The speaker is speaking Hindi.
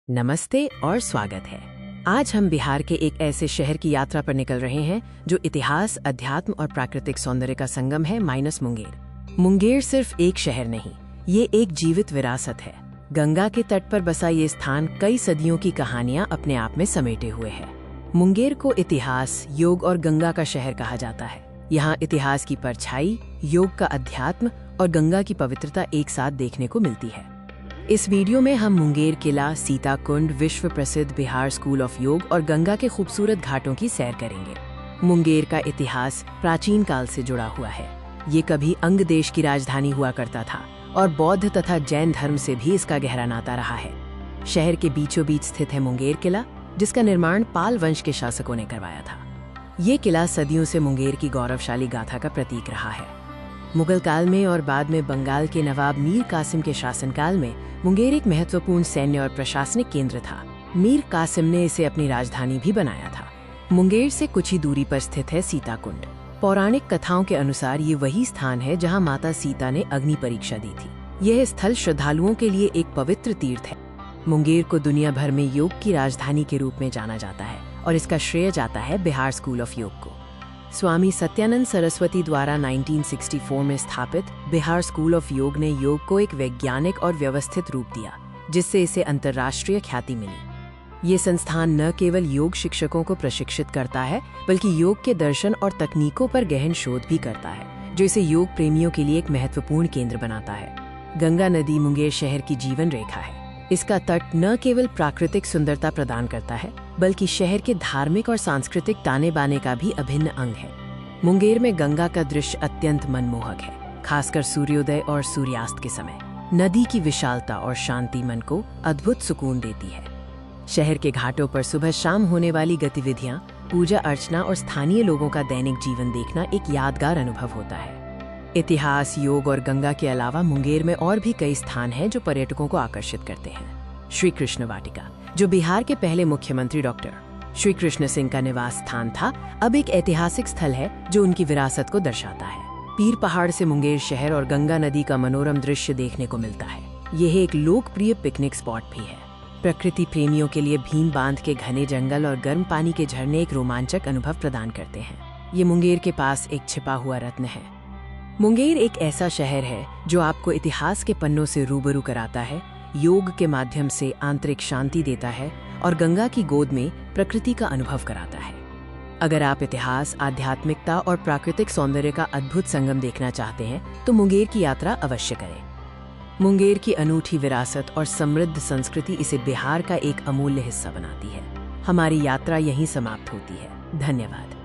नमस्ते और स्वागत है। आज हम बिहार के एक ऐसे शहर की यात्रा पर निकल रहे हैं जो इतिहास, अध्यात्म और प्राकृतिक सौंदर्य का संगम है, माइनस मुंगेर। मुंगेर सिर्फ एक शहर नहीं, ये एक जीवित विरासत है। गंगा के तट पर बसा ये स्थान कई सदियों की कहानियां अपने आप में समेटे हुए है। मुंगेर को इतिहास, योग और गंगा का शहर कहा जाता है। यहाँ इतिहास की परछाई, योग का अध्यात्म और गंगा की पवित्रता एक साथ देखने को मिलती है। इस वीडियो में हम मुंगेर किला, सीता कुंड, विश्व प्रसिद्ध बिहार स्कूल ऑफ योग और गंगा के खूबसूरत घाटों की सैर करेंगे। मुंगेर का इतिहास प्राचीन काल से जुड़ा हुआ है। ये कभी अंग देश की राजधानी हुआ करता था और बौद्ध तथा जैन धर्म से भी इसका गहरा नाता रहा है। शहर के बीचों बीच स्थित है मुंगेर किला, जिसका निर्माण पाल वंश के शासकों ने करवाया था। ये किला सदियों से मुंगेर की गौरवशाली गाथा का प्रतीक रहा है। मुगल काल में और बाद में बंगाल के नवाब मीर कासिम के शासनकाल में मुंगेर एक महत्वपूर्ण सैन्य और प्रशासनिक केंद्र था। मीर कासिम ने इसे अपनी राजधानी भी बनाया था। मुंगेर से कुछ ही दूरी पर स्थित है सीता कुंड। पौराणिक कथाओं के अनुसार ये वही स्थान है जहां माता सीता ने अग्नि परीक्षा दी थी। यह स्थल श्रद्धालुओं के लिए एक पवित्र तीर्थ है। मुंगेर को दुनिया भर में योग की राजधानी के रूप में जाना जाता है और इसका श्रेय जाता है बिहार स्कूल ऑफ योग को। स्वामी सत्यानंद सरस्वती द्वारा 1964 में स्थापित बिहार स्कूल ऑफ योग ने योग को एक वैज्ञानिक और व्यवस्थित रूप दिया, जिससे इसे अंतर्राष्ट्रीय ख्याति मिली। ये संस्थान न केवल योग शिक्षकों को प्रशिक्षित करता है, बल्कि योग के दर्शन और तकनीकों पर गहन शोध भी करता है, जो इसे योग प्रेमियों के लिए एक महत्वपूर्ण केंद्र बनाता है। गंगा नदी मुंगेर शहर की जीवन रेखा है। इसका तट न केवल प्राकृतिक सुंदरता प्रदान करता है, बल्कि शहर के धार्मिक और सांस्कृतिक ताने बाने का भी अभिन्न अंग है। मुंगेर में गंगा का दृश्य अत्यंत मनमोहक है, खासकर सूर्योदय और सूर्यास्त के समय। नदी की विशालता और शांति मन को अद्भुत सुकून देती है। शहर के घाटों पर सुबह शाम होने वाली गतिविधियां, पूजा अर्चना और स्थानीय लोगों का दैनिक जीवन देखना एक यादगार अनुभव होता है। इतिहास, योग और गंगा के अलावा मुंगेर में और भी कई स्थान हैं जो पर्यटकों को आकर्षित करते हैं। श्री कृष्ण वाटिका, जो बिहार के पहले मुख्यमंत्री डॉक्टर श्री कृष्ण सिंह का निवास स्थान था, अब एक ऐतिहासिक स्थल है जो उनकी विरासत को दर्शाता है। पीर पहाड़ से मुंगेर शहर और गंगा नदी का मनोरम दृश्य देखने को मिलता है। यह एक लोकप्रिय पिकनिक स्पॉट भी है। प्रकृति प्रेमियों के लिए भीम बांध के घने जंगल और गर्म पानी के झरने एक रोमांचक अनुभव प्रदान करते हैं। ये मुंगेर के पास एक छिपा हुआ रत्न है। मुंगेर एक ऐसा शहर है जो आपको इतिहास के पन्नों से रूबरू कराता है, योग के माध्यम से आंतरिक शांति देता है और गंगा की गोद में प्रकृति का अनुभव कराता है। अगर आप इतिहास, आध्यात्मिकता और प्राकृतिक सौंदर्य का अद्भुत संगम देखना चाहते हैं, तो मुंगेर की यात्रा अवश्य करें। मुंगेर की अनूठी विरासत और समृद्ध संस्कृति इसे बिहार का एक अमूल्य हिस्सा बनाती है। हमारी यात्रा यहीं समाप्त होती है। धन्यवाद।